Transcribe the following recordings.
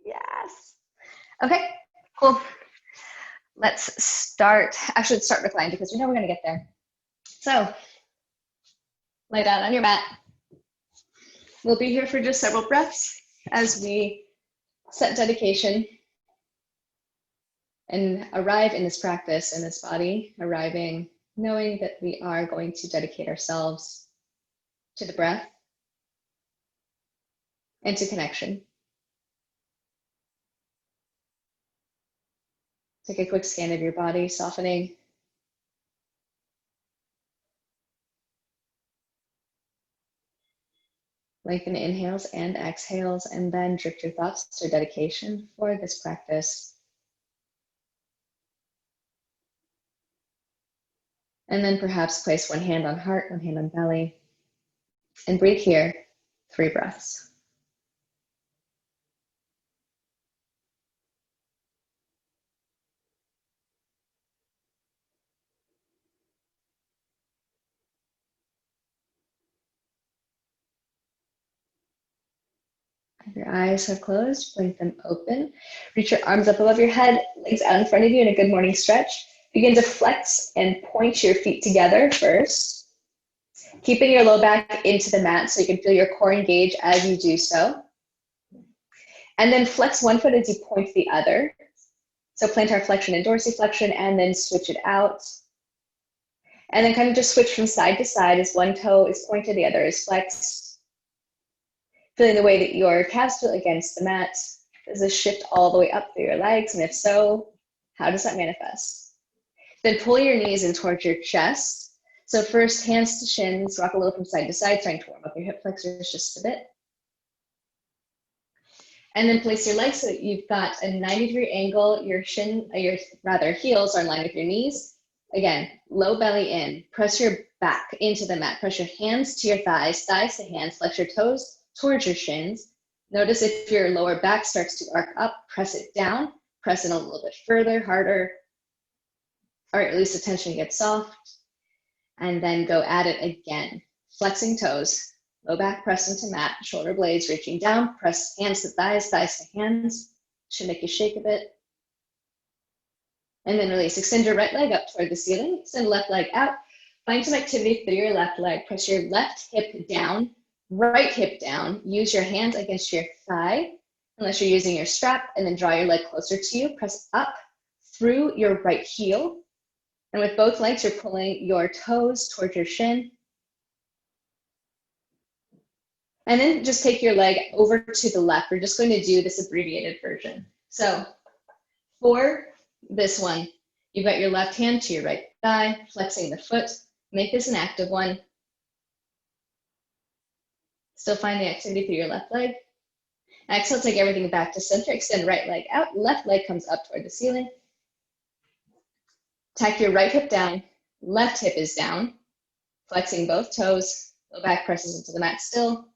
Yes. Okay, cool. Let's start. Actually, let's start recline because we know we're going to get there. So, lay down on your mat. We'll be here for just several breaths as we set dedication and arrive in this practice, in this body, arriving, knowing that we are going to dedicate ourselves to the breath and to connection. Take a quick scan of your body, softening. Lengthen inhales and exhales, and then drift your thoughts to dedication for this practice. And then perhaps place one hand on heart, one hand on belly, and breathe here, 3 breaths. If your eyes have closed, blink them open. Reach your arms up above your head, legs out in front of you in a good morning stretch. Begin to flex and point your feet together first. Keeping your low back into the mat so you can feel your core engage as you do so. And then flex one foot as you point the other. So plantar flexion and dorsiflexion, and then switch it out. And then kind of just switch from side to side as one toe is pointed, the other is flexed. Feeling the way that your calves feel against the mat. Does this shift all the way up through your legs? And if so, how does that manifest? Then pull your knees in towards your chest. So first, hands to shins, rock a little from side to side, trying to warm up your hip flexors just a bit. And then place your legs so that you've got a 90-degree angle. Your heels are in line with your knees. Again, low belly in. Press your back into the mat. Press your hands to your thighs, thighs to hands. Flex your toes towards your shins. Notice if your lower back starts to arc up, press it down. Press it a little bit further, harder. Or at least the tension gets soft. And then go at it again. Flexing toes. Low back press into mat, shoulder blades reaching down, press hands to thighs, thighs to hands. Should make you shake a bit. And then release. Extend your right leg up toward the ceiling. Extend left leg out. Find some activity through your left leg. Press your left hip down, right hip down. Use your hands against your thigh, unless you're using your strap, and then draw your leg closer to you. Press up through your right heel. And with both legs, you're pulling your toes towards your shin. And then just take your leg over to the left. We're just going to do this abbreviated version. So for this one, you've got your left hand to your right thigh, flexing the foot. Make this an active one. Still find the activity through your left leg. Exhale, take everything back to center. Extend right leg out. Left leg comes up toward the ceiling. Tack your right hip down. Left hip is down. Flexing both toes. Low back presses into the mat still.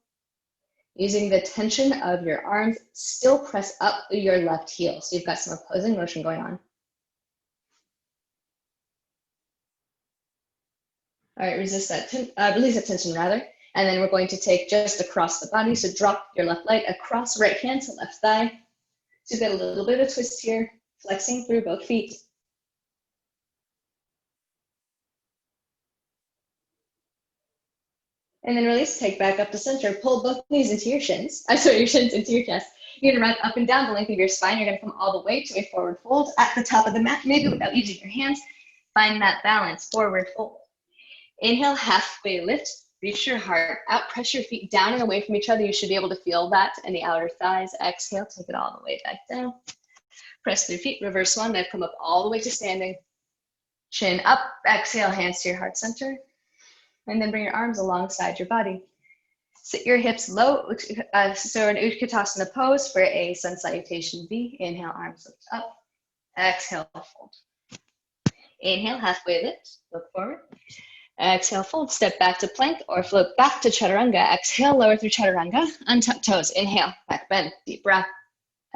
Using the tension of your arms, still press up your left heel. So you've got some opposing motion going on. All right, release that tension rather. And then we're going to take just across the body. So drop your left leg across right hand to left thigh. So you've got a little bit of a twist here, flexing through both feet. And then release, take back up to center. Pull both knees into your shins. Your shins into your chest. You're gonna rock up and down the length of your spine. You're gonna come all the way to a forward fold at the top of the mat, maybe without using your hands. Find that balance, forward fold. Inhale, halfway lift. Reach your heart out, press your feet down and away from each other. You should be able to feel that in the outer thighs. Exhale, take it all the way back down. Press through feet, reverse one. Then come up all the way to standing. Chin up, exhale, hands to your heart center. And then bring your arms alongside your body. Sit your hips low, so an Utkatasana pose for a sun salutation V. Inhale, arms lift up. Exhale, fold. Inhale, halfway lift, look forward. Exhale, fold, step back to plank or float back to chaturanga. Exhale, lower through chaturanga, untuck toes. Inhale, back bend, deep breath.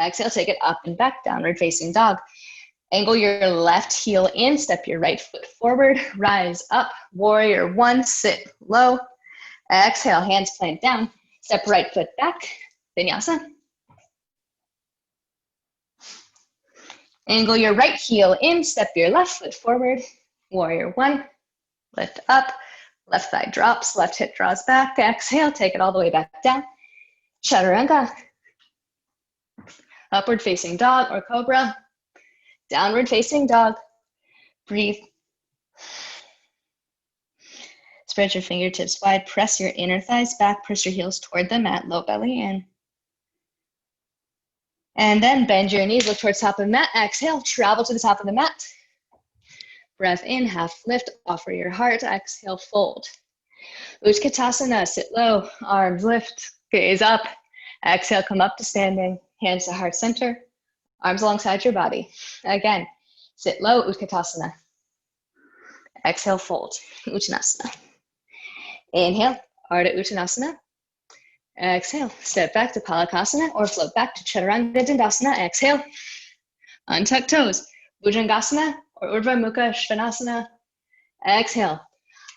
Exhale, take it up and back, downward facing dog. Angle your left heel in, step your right foot forward, rise up, warrior one, sit low. Exhale, hands plant down, step right foot back, vinyasa. Angle your right heel in, step your left foot forward. Warrior one, lift up, left thigh drops, left hip draws back. Exhale, take it all the way back down. Chaturanga. Upward facing dog or cobra. Downward facing dog. Breathe. Spread your fingertips wide, press your inner thighs back, press your heels toward the mat, low belly in. And then bend your knees, look towards top of the mat. Exhale, travel to the top of the mat. Breath in, half lift, offer your heart. Exhale, fold. Utkatasana, sit low, arms lift, gaze up. Exhale, come up to standing, hands to heart center, arms alongside your body. Again, sit low, Utkatasana. Exhale, fold, Uttanasana. Inhale, Ardha Uttanasana. Exhale, step back to Palakasana or float back to Chaturanga Dandasana. Exhale, untuck toes, Bhujangasana or Urdhva Mukha Svanasana. Exhale,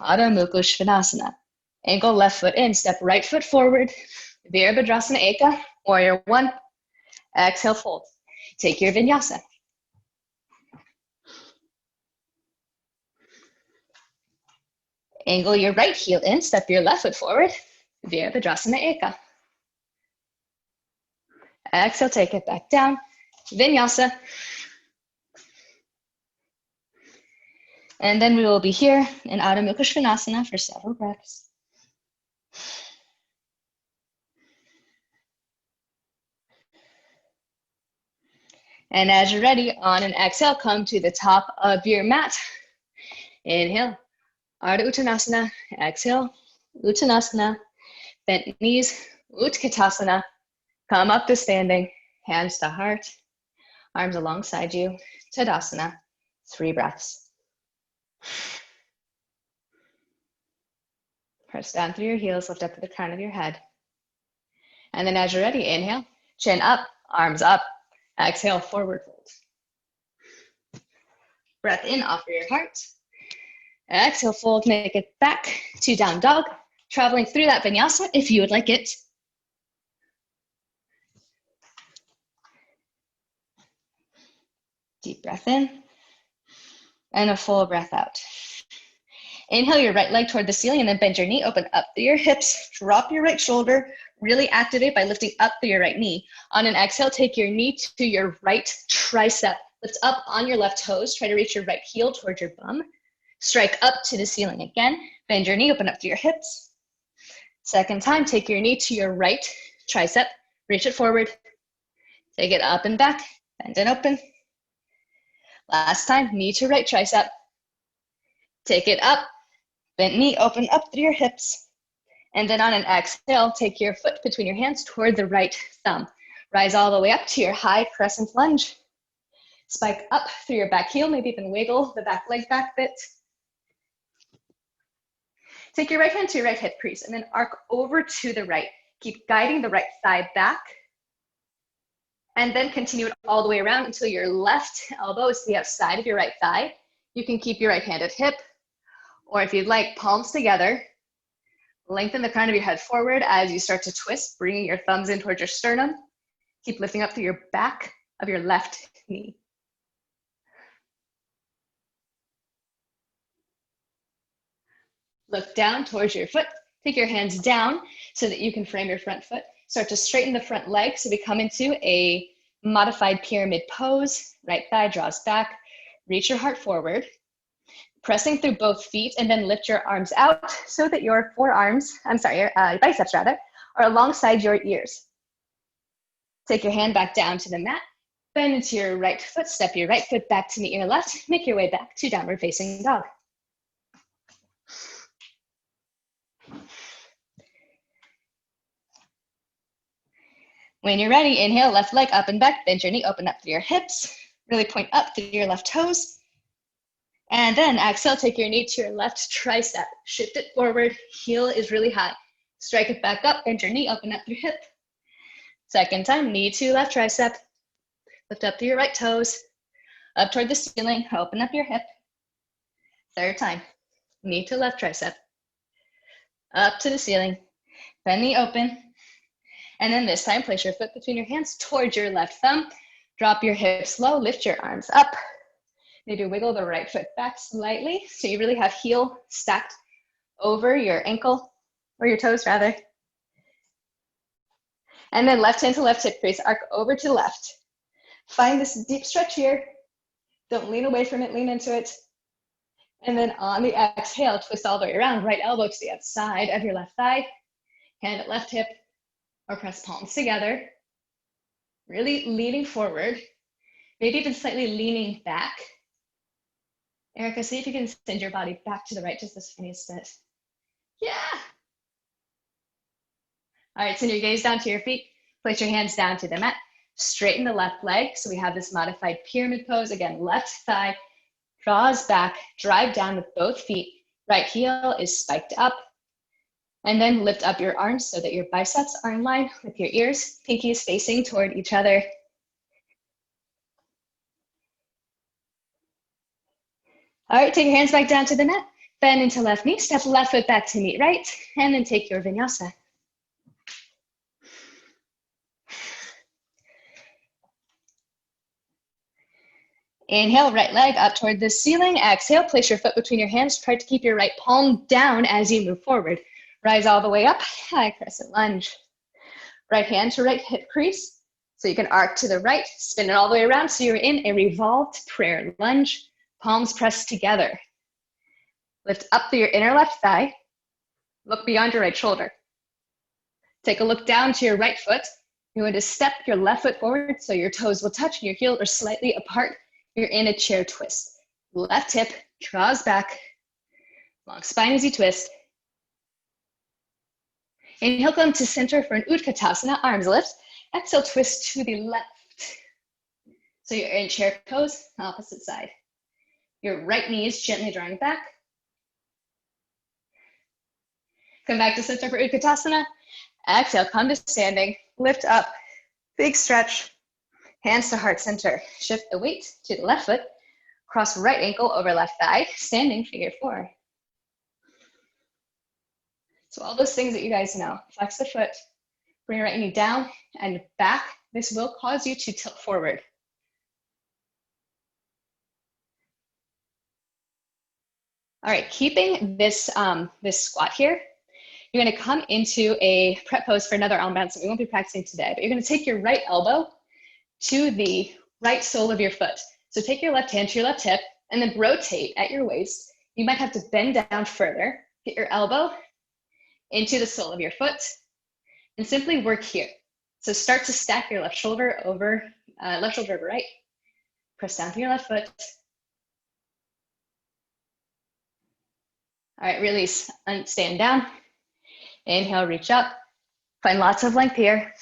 Adho Mukha Svanasana. Ankle left foot in, step right foot forward. Virabhadrasana Eka, warrior one. Exhale, fold. Take your vinyasa. Angle your right heel in, step your left foot forward. Virabhadrasana Eka. Exhale, take it back down. Vinyasa. And then we will be here in Adho Mukha Svanasana for several breaths. And as you're ready, on an exhale, come to the top of your mat. Inhale, Ardha Uttanasana. Exhale, Uttanasana. Bent knees, Utkatasana. Come up to standing, hands to heart, arms alongside you, Tadasana. 3 breaths. Press down through your heels, lift up to the crown of your head. And then as you're ready, inhale, chin up, arms up. Exhale, forward fold. Breath in, offer your heart. Exhale, fold, make it back to down dog. Traveling through that vinyasa if you would like it. Deep breath in. And a full breath out. Inhale your right leg toward the ceiling and then bend your knee, open up through your hips, drop your right shoulder, really activate by lifting up through your right knee. On an exhale, take your knee to your right tricep. Lift up on your left toes, try to reach your right heel towards your bum. Strike up to the ceiling again, bend your knee, open up through your hips. Second time, take your knee to your right tricep, reach it forward, take it up and back, bend and open. Last time, knee to right tricep, take it up, bent knee, open up through your hips. And then on an exhale, take your foot between your hands toward the right thumb. Rise all the way up to your high crescent lunge. Spike up through your back heel, maybe even wiggle the back leg back a bit. Take your right hand to your right hip crease and then arc over to the right. Keep guiding the right thigh back. And then continue it all the way around until your left elbow is to the outside of your right thigh. You can keep your right hand at hip, or if you'd like, palms together. Lengthen the crown of your head forward as you start to twist, bringing your thumbs in towards your sternum. Keep lifting up through your back of your left knee. Look down towards your foot. Take your hands down so that you can frame your front foot. Start to straighten the front leg so we come into a modified pyramid pose. Right thigh draws back. Reach your heart forward. Pressing through both feet and then lift your arms out so that your your biceps rather, are alongside your ears. Take your hand back down to the mat. Bend into your right foot. Step your right foot back to meet your left. Make your way back to downward facing dog. When you're ready, inhale, left leg up and back, bend your knee, open up through your hips, really point up through your left toes. And then exhale, take your knee to your left tricep, shift it forward, heel is really high. Strike it back up, bend your knee, open up your hip. Second time, knee to left tricep, lift up through your right toes, up toward the ceiling, open up your hip. Third time, knee to left tricep, up to the ceiling, bend knee open. And then this time, place your foot between your hands towards your left thumb. Drop your hips low, lift your arms up. Maybe wiggle the right foot back slightly so you really have heel stacked over your ankle, or your toes rather. And then left hand to left hip crease, arc over to left. Find this deep stretch here. Don't lean away from it, lean into it. And then on the exhale, twist all the way around, right elbow to the outside of your left thigh, hand at left hip, or press palms together. Really leaning forward, maybe even slightly leaning back. Erica, see if you can send your body back to the right just this tiniest bit. Yeah. All right, send your gaze down to your feet. Place your hands down to the mat. Straighten the left leg. So we have this modified pyramid pose. Again, left thigh draws back, drive down with both feet. Right heel is spiked up. And then lift up your arms so that your biceps are in line with your ears. Pinkies facing toward each other. All right, take your hands back down to the mat. Bend into left knee, step left foot back to meet right, and then take your vinyasa. Inhale, right leg up toward the ceiling. Exhale, place your foot between your hands. Try to keep your right palm down as you move forward. Rise all the way up, high crescent lunge. Right hand to right hip crease. So you can arc to the right, spin it all the way around so you're in a revolved prayer lunge. Palms pressed together. Lift up through your inner left thigh. Look beyond your right shoulder. Take a look down to your right foot. You're going to step your left foot forward so your toes will touch and your heel are slightly apart. You're in a chair twist. Left hip draws back. Long spine as you twist. Inhale, come to center for an Utkatasana, arms lift. Exhale, twist to the left. So you're in chair pose, opposite side. Your right knee is gently drawing back. Come back to center for Utkatasana. Exhale, come to standing, lift up, big stretch, hands to heart center. Shift the weight to the left foot, cross right ankle over left thigh, standing figure four. So all those things that you guys know, flex the foot, bring your right knee down and back. This will cause you to tilt forward. All right, keeping this, this squat here, you're gonna come into a prep pose for another arm bounce that we won't be practicing today, but you're gonna take your right elbow to the right sole of your foot. So take your left hand to your left hip and then rotate at your waist. You might have to bend down further, get your elbow into the sole of your foot and simply work here. So start to stack your left shoulder over right. Press down to your left foot. All right, release and stand down. Inhale, reach up. Find lots of length here.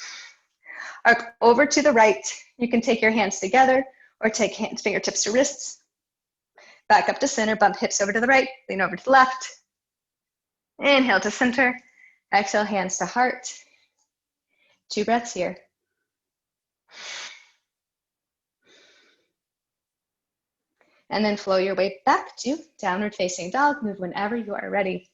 Arc over to the right. You can take your hands together or take hands, fingertips to wrists. Back up to center, bump hips over to the right, lean over to the left. Inhale to center. Exhale, hands to heart. 2 breaths here. And then flow your way back to downward facing dog. Move whenever you are ready.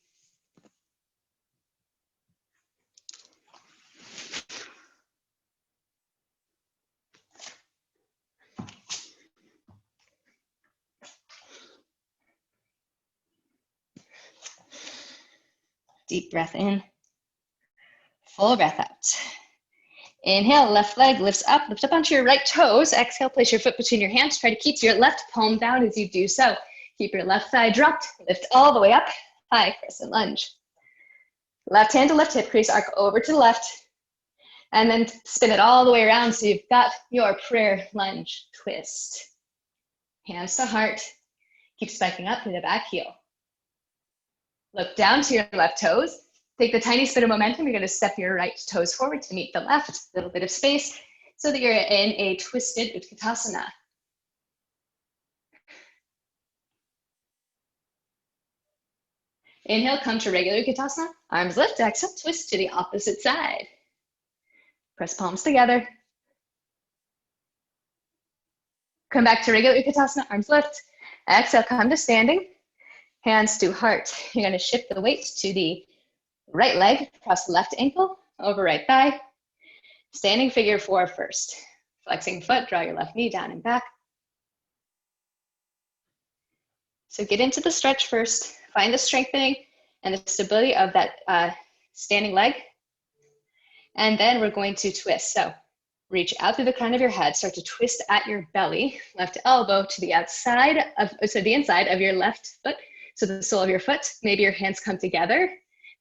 Deep breath in, full breath out. Inhale, left leg lifts up, lift up onto your right toes. Exhale, place your foot between your hands. Try to keep your left palm down as you do so. Keep your left thigh dropped, lift all the way up, high crescent lunge. Left hand to left hip crease, arc over to the left, and then spin it all the way around so you've got your prayer lunge twist. Hands to heart, keep spiking up through the back heel. Look down to your left toes. Take the tiny bit of momentum. You're going to step your right toes forward to meet the left. A little bit of space so that you're in a twisted Utkatasana. Inhale, come to regular Utkatasana. Arms lift, exhale, twist to the opposite side. Press palms together. Come back to regular Utkatasana, arms lift. Exhale, come to standing. Hands to heart. You're going to shift the weight to the right leg, cross left ankle, over right thigh. Standing figure four first. Flexing foot, draw your left knee down and back. So get into the stretch first. Find the strengthening and the stability of that standing leg. And then we're going to twist. So reach out through the crown of your head, start to twist at your belly, left elbow to the outside of, so the inside of your left foot, so the sole of your foot. Maybe your hands come together.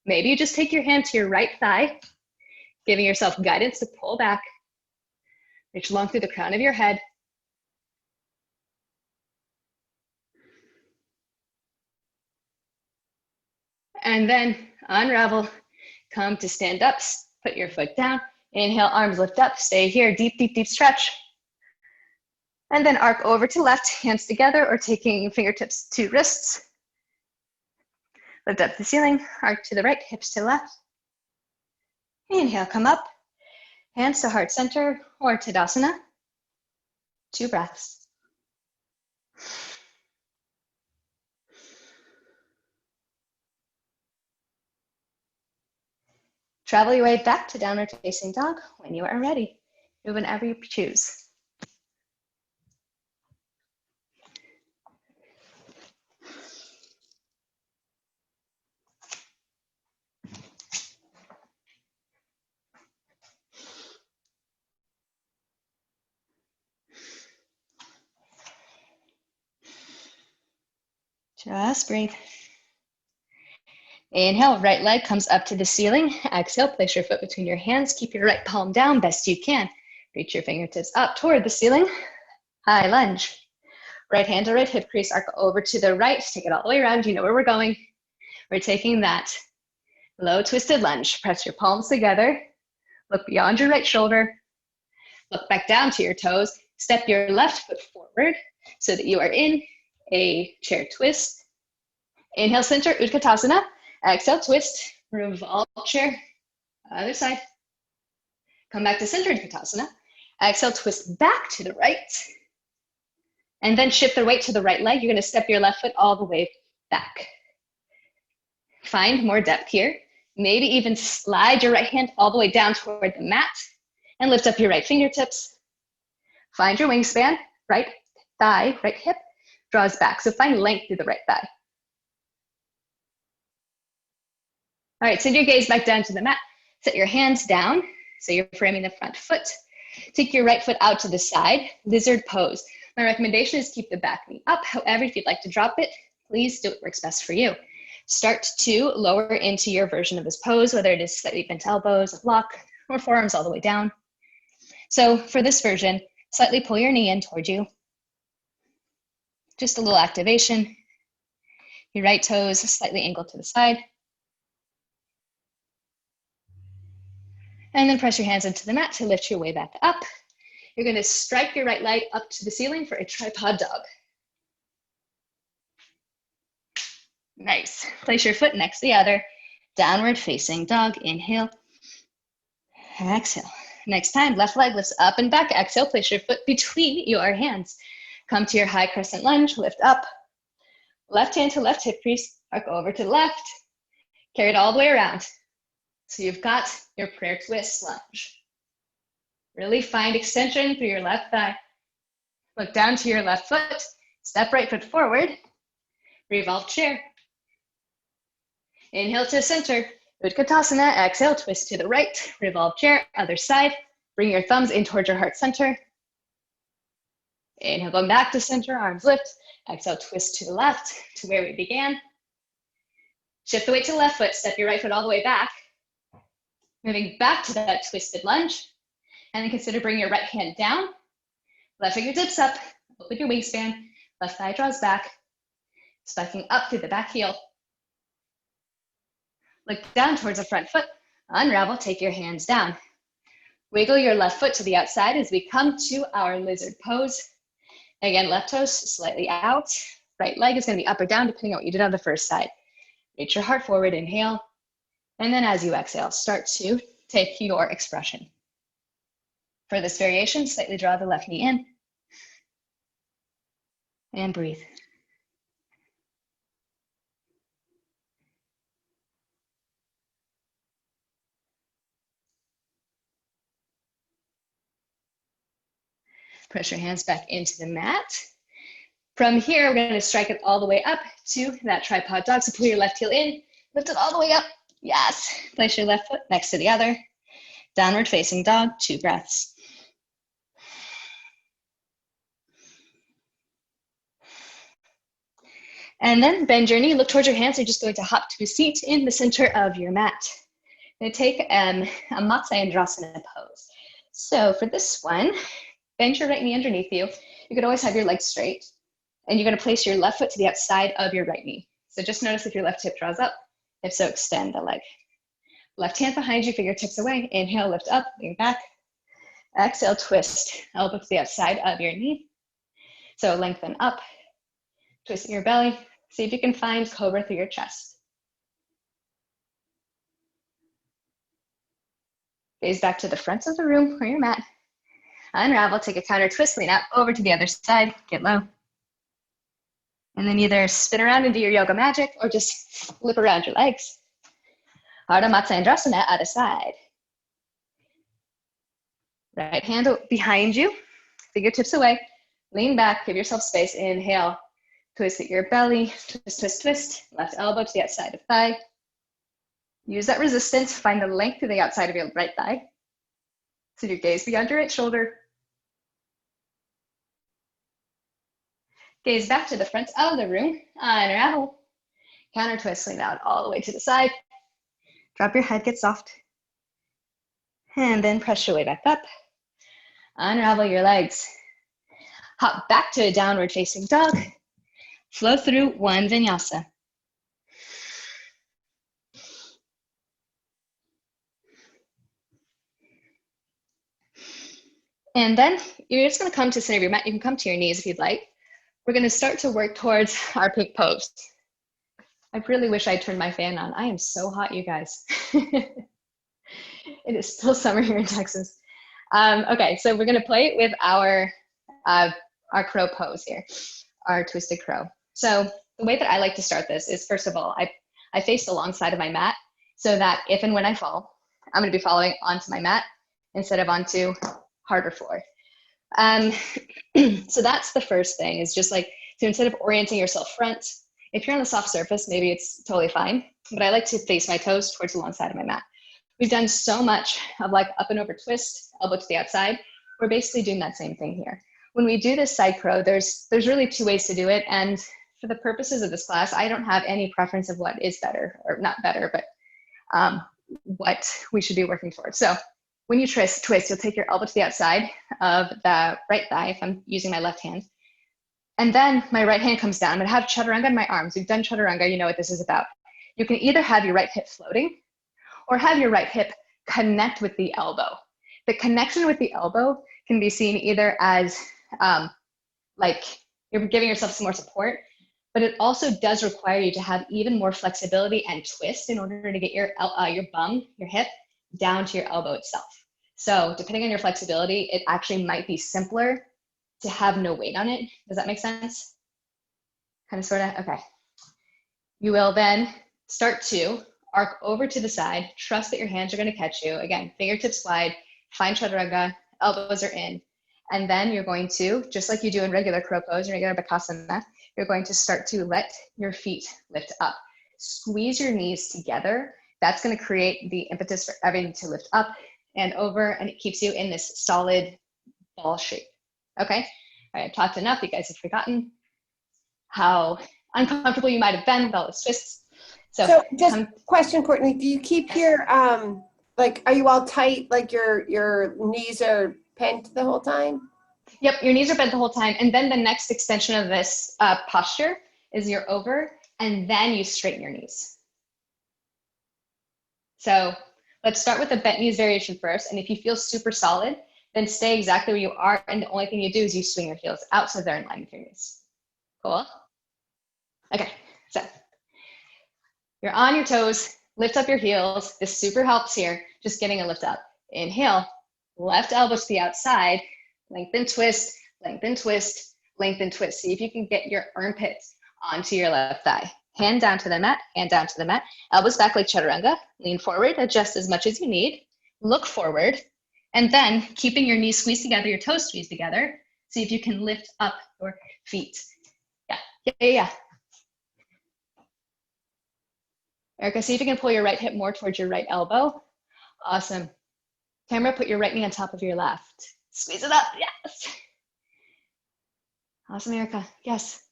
Maybe you just take your hand to your right thigh, giving yourself guidance to pull back. Reach long through the crown of your head. And then unravel, come to stand up, put your foot down. Inhale, arms lift up, stay here, deep, deep, deep stretch. And then arc over to left, hands together or taking fingertips to wrists. Lift up to the ceiling, arc to the right, hips to the left. Inhale, come up, hands to heart center or Tadasana. 2 breaths. Travel your way back to downward facing dog when you are ready. Move whenever you choose. Just breathe. Inhale, right leg comes up to the ceiling. Exhale, place your foot between your hands. Keep your right palm down best you can. Reach your fingertips up toward the ceiling. High lunge. Right hand to right hip crease, arc over to the right. Take it all the way around. You know where we're going. We're taking that low twisted lunge. Press your palms together. Look beyond your right shoulder. Look back down to your toes. Step your left foot forward so that you are in a chair twist. Inhale, center, Utkatasana. Exhale, twist, revolve chair, other side. Come back to center Utkatasana. Exhale, twist back to the right. And then shift the weight to the right leg. You're gonna step your left foot all the way back. Find more depth here. Maybe even slide your right hand all the way down toward the mat and lift up your right fingertips. Find your wingspan, right thigh, right hip draws back. So find length through the right thigh. All right, send your gaze back down to the mat. Set your hands down, so you're framing the front foot. Take your right foot out to the side, lizard pose. My recommendation is keep the back knee up. However, if you'd like to drop it, please do what works best for you. Start to lower into your version of this pose, whether it is slightly bent elbows, a block, or forearms all the way down. So for this version, slightly pull your knee in toward you. Just a little activation. Your right toes slightly angled to the side. And then press your hands into the mat to lift your way back up. You're going to strike your right leg up to the ceiling for a tripod dog. Nice. Place your foot next to the other. Downward facing dog. Inhale. Exhale. Next time, left leg lifts up and back. Exhale, place your foot between your hands. Come to your high crescent lunge. Lift up. Left hand to left hip crease. Arc over to the left. Carry it all the way around. So you've got your prayer twist lunge. Really find extension through your left thigh. Look down to your left foot. Step right foot forward. Revolve chair. Inhale to center. Utkatasana. Exhale, twist to the right. Revolve chair. Other side. Bring your thumbs in towards your heart center. Inhale, going back to center. Arms lift. Exhale, twist to the left to where we began. Shift the weight to the left foot. Step your right foot all the way back. Moving back to that twisted lunge. And then consider bringing your right hand down. Left fingertips up. Open your wingspan. Left thigh draws back. Spiking up through the back heel. Look down towards the front foot. Unravel, take your hands down. Wiggle your left foot to the outside as we come to our lizard pose. Again, left toes slightly out. Right leg is going to be up or down depending on what you did on the first side. Reach your heart forward, inhale. And then as you exhale, start to take your expression. For this variation, slightly draw the left knee in. And breathe. Press your hands back into the mat. From here, we're going to strike it all the way up to that tripod dog. So pull your left heel in, lift it all the way up. Yes. Place your left foot next to the other. Downward facing dog, 2 breaths. And then bend your knee, look towards your hands. You're just going to hop to a seat in the center of your mat. You're going to take a Matsyendrasana pose. So for this one, bend your right knee underneath you. You could always have your legs straight. And you're going to place your left foot to the outside of your right knee. So just notice if your left hip draws up. If so, extend the leg. Left hand behind you, fingertips away. Inhale, lift up, lean back. Exhale, twist. Elbow to the outside of your knee. So lengthen up. Twist your belly. See if you can find cobra through your chest. Gaze back to the front of the room or your mat. Unravel, take a counter twist, lean out over to the other side, get low. And then either spin around and do your yoga magic or just flip around your legs. Ardha Matsyendrasana, other side. Right hand behind you, fingertips away. Lean back, give yourself space. Inhale, twist at your belly, twist, twist, twist. Left elbow to the outside of thigh. Use that resistance, find the length to the outside of your right thigh. So your gaze beyond your right shoulder. Gaze back to the front of the room, unravel. Counter twist, lean out all the way to the side. Drop your head, get soft. And then press your way back up. Unravel your legs. Hop back to a downward facing dog. Flow through one vinyasa. And then you're just going to come to the center of your mat. You can come to your knees if you'd like. We're going to start to work towards our plank pose. I really wish I turned my fan on. I am so hot, you guys. It is still summer here in Texas. Okay, so we're going to play with our crow pose here, our twisted crow. So the way that I like to start this is, first of all, I face the long side of my mat so that if and when I fall, I'm going to be falling onto my mat instead of onto harder floor. So that's the first thing, is just like, so instead of orienting yourself front, if you're on a soft surface, maybe it's totally fine, but I like to face my toes towards the long side of my mat. We've done so much of like up and over twist, elbow to the outside. We're basically doing that same thing here. When we do this side crow, there's really 2 ways to do it. And for the purposes of this class, I don't have any preference of what is better, or not better, but what we should be working towards. So when you twist, you'll take your elbow to the outside of the right thigh, if I'm using my left hand. And then my right hand comes down. I'm gonna have chaturanga in my arms. We've done chaturanga, you know what this is about. You can either have your right hip floating or have your right hip connect with the elbow. The connection with the elbow can be seen either as like you're giving yourself some more support, but it also does require you to have even more flexibility and twist in order to get your bum, your hip, down to your elbow itself. So depending on your flexibility, it actually might be simpler to have no weight on it. Does that make sense? Kind of, sort of, okay. You will then start to arc over to the side, trust that your hands are gonna catch you. Again, fingertips wide, find chaturanga, elbows are in. And then you're going to, just like you do in regular crow pose, regular Bakasana, you're going to start to let your feet lift up. Squeeze your knees together. That's gonna create the impetus for everything to lift up and over, and it keeps you in this solid ball shape. Okay, all right, I've talked enough. You guys have forgotten how uncomfortable you might have been with all those twists. So just question, Courtney, do you keep your, like, are you all tight, like your knees are bent the whole time? Yep, your knees are bent the whole time. And then the next extension of this posture is you're over, and then you straighten your knees. So let's start with the bent knees variation first. And if you feel super solid, then stay exactly where you are. And the only thing you do is you swing your heels out so they're in line with your knees. Cool? Okay, so you're on your toes, lift up your heels. This super helps here, just getting a lift up. Inhale, left elbow to the outside, lengthen, twist, lengthen, twist, lengthen, twist. See if you can get your armpits onto your left thigh. Hand down to the mat, hand down to the mat. Elbows back like chaturanga. Lean forward, adjust as much as you need. Look forward, and then keeping your knees squeezed together, your toes squeezed together. See if you can lift up your feet. Yeah. Erica, see if you can pull your right hip more towards your right elbow. Awesome. Tamara, put your right knee on top of your left. Squeeze it up, yes. Awesome, Erica, yes.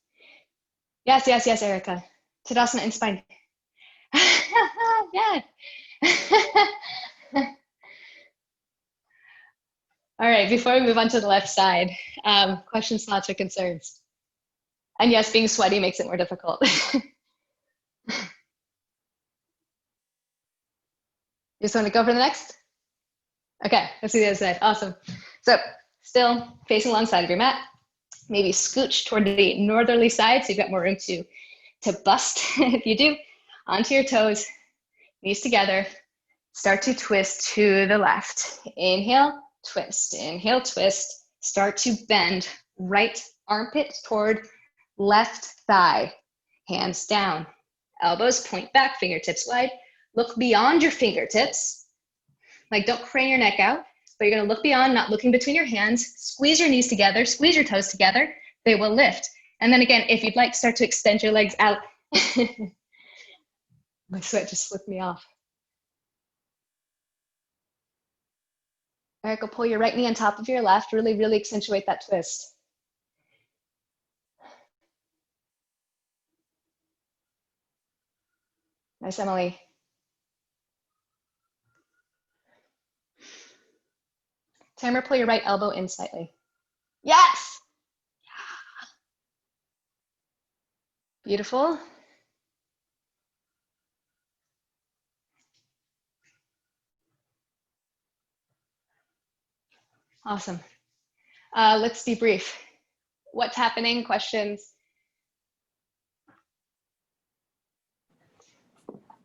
Yes, Erica. Tadasana in spine. Yeah. All right, before we move on to the left side, questions, thoughts, or concerns? And yes, being sweaty makes it more difficult. You just want to go for the next? Okay, let's see the other side. Awesome. So still facing alongside of your mat. Maybe scooch toward the northerly side so you've got more room to bust if you do. Onto your toes, knees together. Start to twist to the left. Inhale, twist. Inhale, twist. Start to bend right armpit toward left thigh. Hands down. Elbows point back, fingertips wide. Look beyond your fingertips. Like don't crane your neck out, but you're gonna look beyond, not looking between your hands. Squeeze your knees together, squeeze your toes together. They will lift. And then again, if you'd like, start to extend your legs out. My sweat just slipped me off. Erica, pull your right knee on top of your left. Really, really accentuate that twist. Nice, Emily. Tamara, pull your right elbow in slightly. Yes! Beautiful. Awesome. Let's debrief. What's happening? Questions?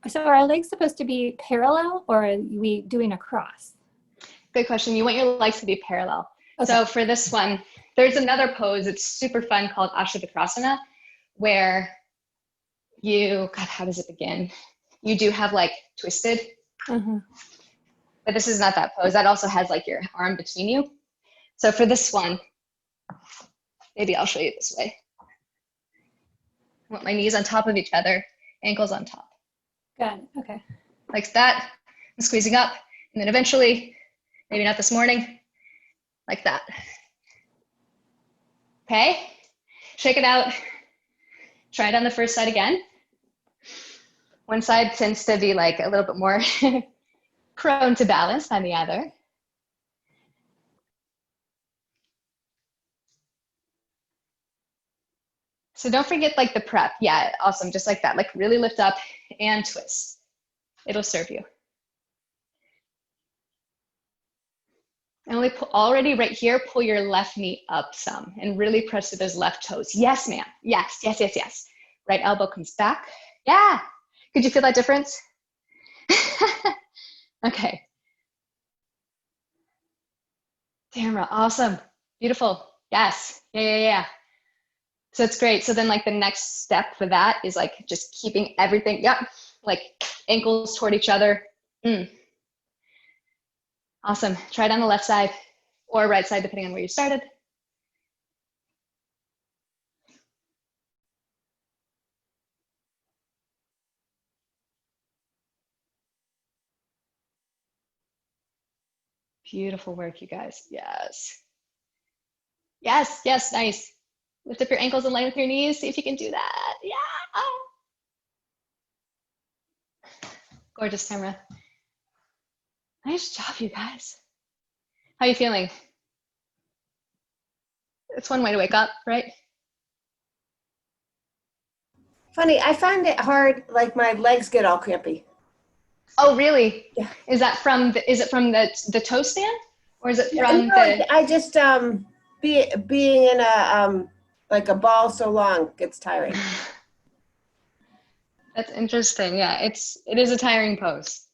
So are our legs supposed to be parallel or are we doing a cross? Good question. You want your legs to be parallel. Okay. So for this one, there's another pose. It's super fun called Bakasana, where you, God, how does it begin? You do have like twisted, but this is not that pose. That also has like your arm between you. So for this one, maybe I'll show you this way. I want my knees on top of each other, ankles on top. Got it. Okay. Like that, and squeezing up, and then eventually, maybe not this morning, like that. Okay, shake it out. Try it on the first side again. One side tends to be like a little bit more prone to balance than the other. So don't forget like the prep. Yeah, awesome, just like that. Like really lift up and twist. It'll serve you. And already right here, pull your left knee up some and really press to those left toes. Yes, ma'am. Yes. Right elbow comes back. Yeah. Could you feel that difference? Okay. Tamara, awesome. Beautiful. Yes. Yeah. So it's great. So then like the next step for that is like just keeping everything, like ankles toward each other. Awesome. Try it on the left side or right side, depending on where you started. Beautiful work, you guys. Yes. Nice. Lift up your ankles and line with your knees. See if you can do that. Yeah. Gorgeous, Tamara. Nice job, you guys. How are you feeling? It's one way to wake up, right? Funny, I find it hard, like my legs get all crampy. Oh, really? Yeah. Is that from is it from the toe stand? Or is it from I just, being in a, like a ball so long gets tiring. That's interesting. Yeah, it is a tiring pose.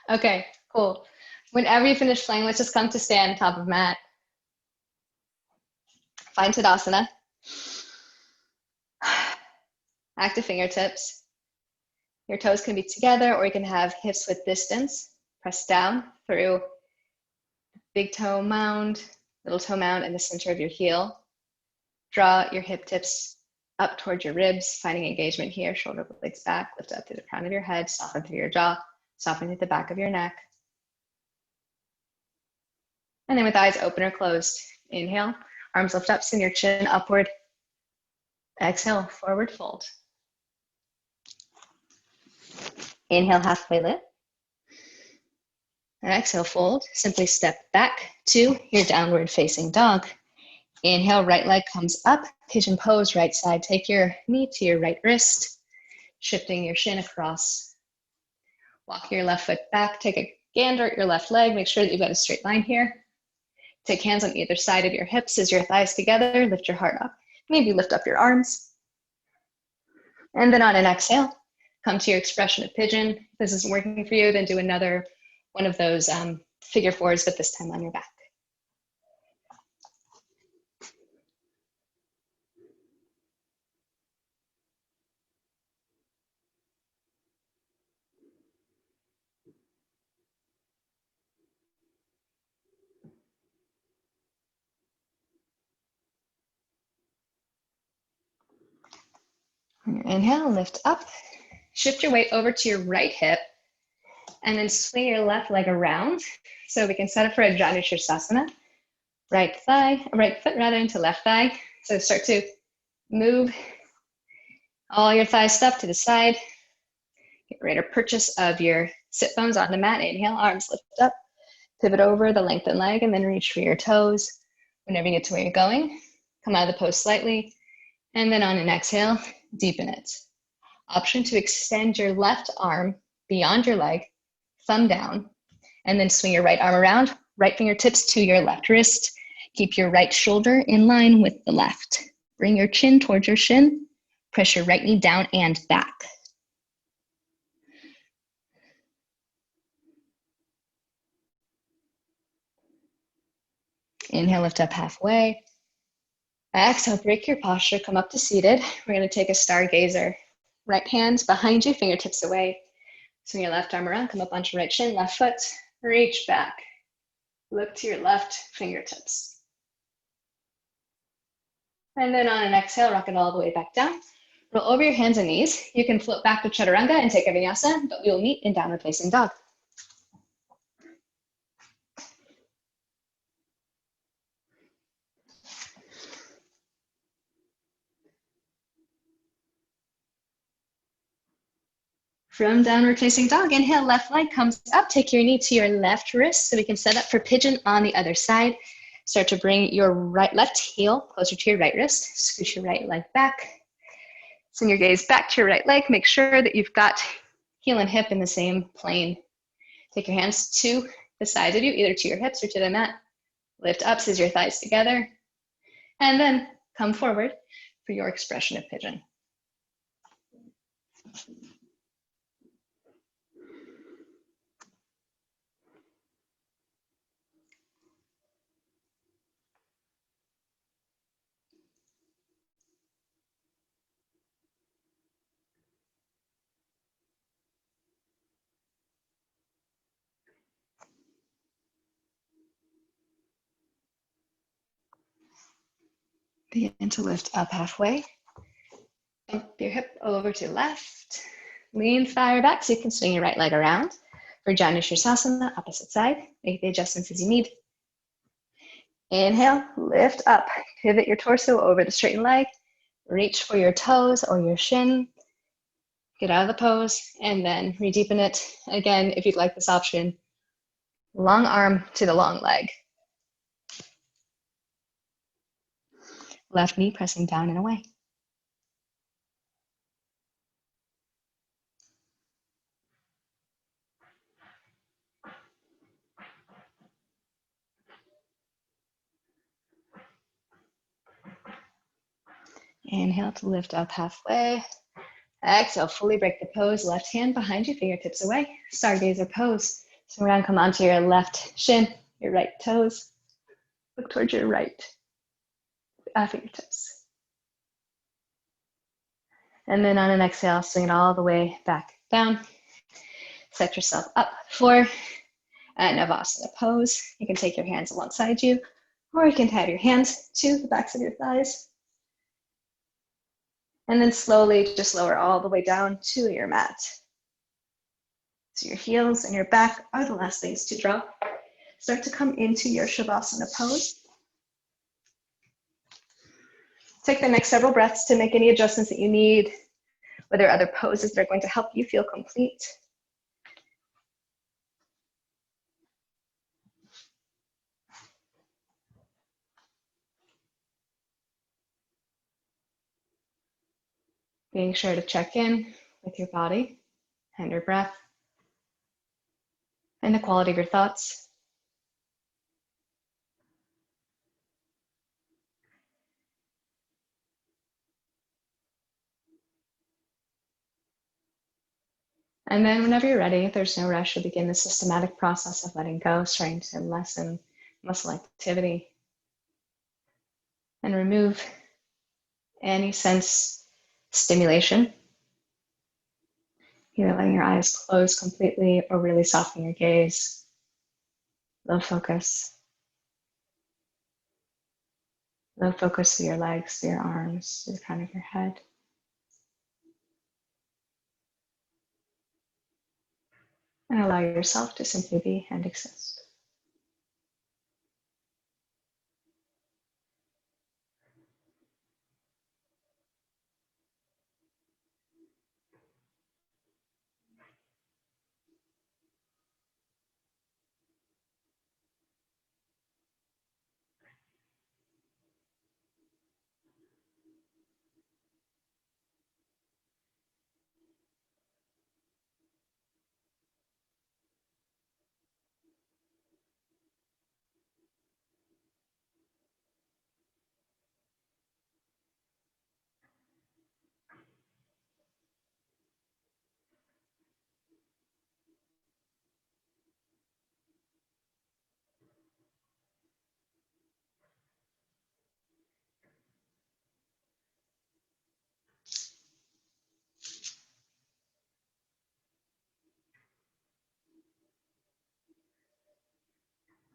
Okay, cool. Whenever you finish playing, let's just come to stand top of mat. Find Tadasana. Active fingertips. Your toes can be together or you can have hips with distance. Press down through big toe mound, little toe mound in the center of your heel. Draw your hip tips up towards your ribs, finding engagement here, shoulder blades back, lift up through the crown of your head, soften through your jaw, soften at the back of your neck. And then with eyes open or closed, inhale, arms lift up, send your chin upward. Exhale, forward fold. Inhale, halfway lift. And exhale, fold. Simply step back to your downward facing dog. Inhale, right leg comes up, pigeon pose, right side. Take your knee to your right wrist, shifting your shin across. Walk your left foot back, take a gander at your left leg. Make sure that you've got a straight line here. Take hands on either side of your hips as your thighs together. Lift your heart up. Maybe lift up your arms. And then on an exhale, come to your expression of pigeon. If this isn't working for you, then do another one of those figure fours, but this time on your back. On your inhale, lift up. Shift your weight over to your right hip and then swing your left leg around. So we can set up for a Janushirasana. Right foot rather into left thigh. So start to move all your thigh stuff to the side. Get greater purchase of your sit bones on the mat. Inhale, arms lift up. Pivot over the lengthened leg and then reach for your toes. Whenever you get to where you're going, come out of the pose slightly. And then on an exhale, deepen it. Option to extend your left arm beyond your leg, thumb down, and then swing your right arm around, right fingertips to your left wrist. Keep your right shoulder in line with the left. Bring your chin towards your shin. Press your right knee down and back. Inhale, lift up halfway. Exhale, break your posture, come up to seated. We're gonna take a stargazer. Right hand behind you, fingertips away. Swing your left arm around, come up onto your right shin, left foot, reach back. Look to your left fingertips. And then on an exhale, rock it all the way back down. Roll over your hands and knees. You can float back to chaturanga and take a vinyasa, but we will meet in downward facing dog. From downward facing dog, inhale, left leg comes up. Take your knee to your left wrist so we can set up for pigeon on the other side. Start to bring your left heel closer to your right wrist. Scooch your right leg back. Send your gaze back to your right leg. Make sure that you've got heel and hip in the same plane. Take your hands to the sides of you, either to your hips or to the mat. Lift up, scissor your thighs together. And then come forward for your expression of pigeon. Begin to lift up halfway. Bump your hip over to left. Lean fire back so you can swing your right leg around. For Janushirasana, opposite side. Make the adjustments as you need. Inhale, lift up. Pivot your torso over the straightened leg. Reach for your toes or your shin. Get out of the pose and then re-deepen it. Again, if you'd like this option, long arm to the long leg. Left knee pressing down and away. Inhale to lift up halfway. Exhale, fully break the pose. Left hand behind you, fingertips away. Stargazer pose. Swing around, come onto your left shin, your right toes. Look towards your right fingertips. And then on an exhale, swing it all the way back down. Set yourself up for Navasana pose. You can take your hands alongside you, or you can have your hands to the backs of your thighs. And then slowly just lower all the way down to your mat. So your heels and your back are the last things to drop. Start to come into your Shavasana pose. Take the next several breaths to make any adjustments that you need, whether other poses that are going to help you feel complete. Being sure to check in with your body and your breath and the quality of your thoughts. And then whenever you're ready, if there's no rush, you'll begin the systematic process of letting go, starting to lessen muscle activity and remove any sense stimulation, either letting your eyes close completely or really softening your gaze. Low focus through your legs, through your arms, through the crown of your head. And allow yourself to simply be and exist.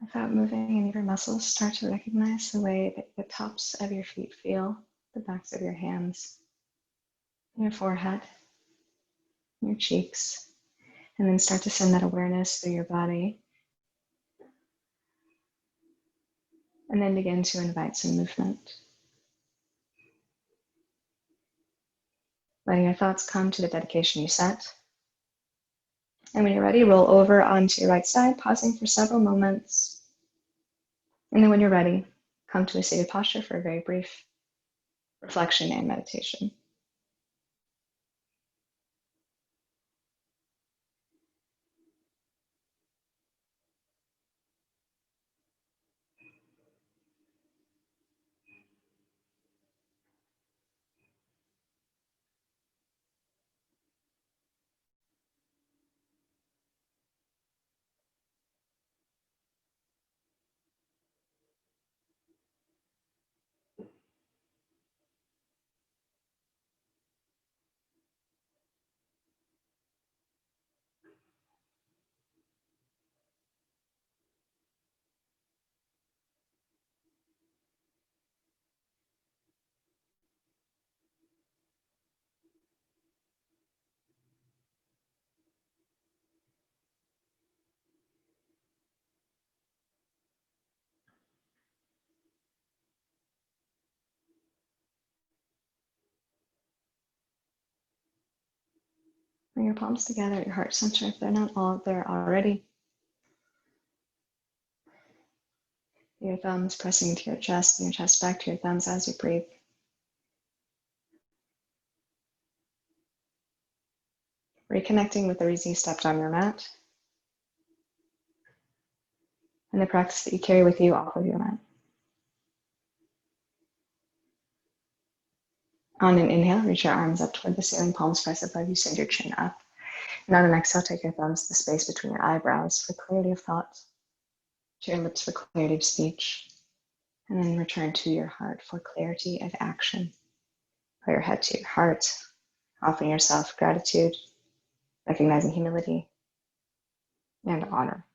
Without moving any of your muscles, start to recognize the way that the tops of your feet feel, the backs of your hands, your forehead, your cheeks, and then start to send that awareness through your body. And then begin to invite some movement. Letting your thoughts come to the dedication you set. And when you're ready, roll over onto your right side, pausing for several moments. And then when you're ready, come to a seated posture for a very brief reflection and meditation. Bring your palms together at your heart center if they're not all there already. Your thumbs pressing into your chest and your chest back to your thumbs as you breathe. Reconnecting with the reason you stepped on your mat and the practice that you carry with you off of your mat. On an inhale, reach your arms up toward the ceiling, palms press above you, send your chin up. And on an exhale, take your thumbs to the space between your eyebrows for clarity of thought, to your lips for clarity of speech, and then return to your heart for clarity of action. Put your head to your heart, offering yourself gratitude, recognizing humility and honor.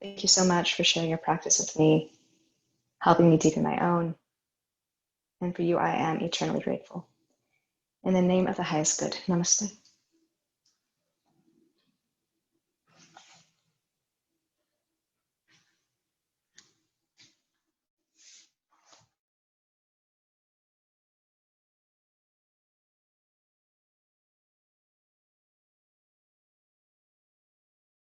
Thank you so much for sharing your practice with me, helping me deepen my own. And for you, I am eternally grateful. In the name of the highest good, namaste.